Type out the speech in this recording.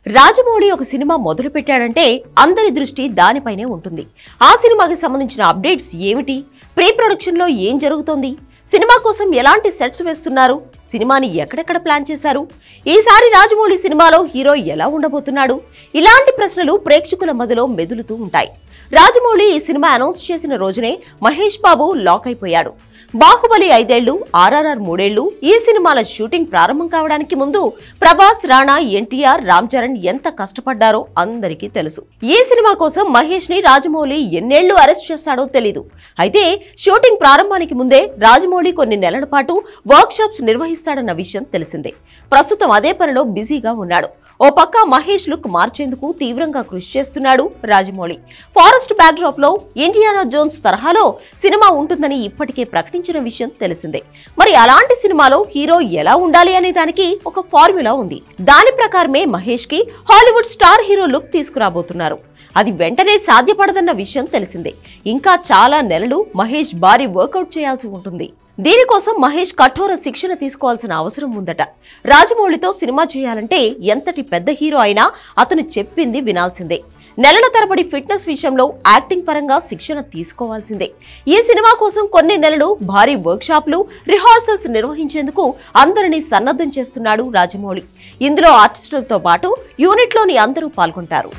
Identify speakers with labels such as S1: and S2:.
S1: రాజమౌళి ఒక సినిమా మొదలు పెట్టాడంటే అందరి దృష్టి దానిపైనే ఉంటుంది. ఆ సినిమాకి సంబంధించిన అప్డేట్స్ ఏమిటి, ప్రీ ప్రొడక్షన్ లో ఏం జరుగుతోంది, సినిమా కోసం ఎలాంటి సెట్స్ వేస్తున్నారు, సినిమాని ఎక్కడెక్కడ ప్లాన్ చేశారు, ఈసారి రాజమౌళి సినిమాలో హీరో ఎలా ఉండబోతున్నాడు, ఇలాంటి ప్రశ్నలు ప్రేక్షకుల మధ్యలో మెదులుతూ ఉంటాయి. రాజమౌళి ఈ సినిమా అనౌన్స్ చేసిన రోజునే మహేష్ బాబు లాక్ అయిపోయాడు. బాహుబలి 5 ఏళ్లు, RRR 3 ఏళ్లు, ఈ సినిమాల షూటింగ్ ప్రారంభం కావడానికి ముందు ప్రభాస్, రాణా, ఎన్టీఆర్, రామ్ చరణ్ ఎంత కష్టపడ్డారో అందరికీ తెలుసు. ఈ సినిమా కోసం మహేష్ ని రాజమౌళి ఎన్నేళ్లు అరెస్ట్ చేస్తాడో తెలీదు. అయితే షూటింగ్ ప్రారంభానికి ముందే రాజమౌళి కొన్ని నెలల పాటు వర్క్ షాప్స్ నిర్వహిస్తాడన్న విషయం తెలిసిందే. ప్రస్తుతం అదే పనిలో బిజీగా ఉన్నాడు. ఓ పక్క మహేష్ లుక్ మార్చేందుకు తీవ్రంగా కృషి చేస్తున్నాడు రాజమౌళి. ఫారెస్ట్ బ్యాక్ డ్రాప్ లో ఇండియానా జోన్స్ తరహాలో సినిమా ఉంటుందని ఇప్పటికే ప్రకటించిన విషయం తెలిసిందే. మరి అలాంటి సినిమాలో హీరో ఎలా ఉండాలి అనే దానికి ఒక ఫార్ములా ఉంది. దాని ప్రకారమే మహేష్ కి హాలీవుడ్ స్టార్ హీరో లుక్ తీసుకురాబోతున్నారు. అది వెంటనే సాధ్యపడదన్న విషయం తెలిసిందే. ఇంకా చాలా నెలలు మహేష్ భారీ వర్కౌట్ చేయాల్సి ఉంటుంది. దీనికోసం మహేష్ కఠోర శిక్షణ తీసుకోవాల్సిన అవసరం ఉందట. రాజమౌళితో సినిమా చేయాలంటే ఎంతటి పెద్ద హీరో అయినా అతను చెప్పింది వినాల్సిందే. నెలల తరబడి ఫిట్నెస్ విషయంలో యాక్టింగ్ పరంగా శిక్షణ తీసుకోవాల్సిందే. ఈ సినిమా కోసం కొన్ని నెలలు భారీ వర్క్ షాప్లు, రిహార్సల్స్ నిర్వహించేందుకు అందరినీ సన్నద్ధం చేస్తున్నాడు రాజమౌళి. ఇందులో ఆర్టిస్టులతో పాటు యూనిట్లోని అందరూ పాల్గొంటారు.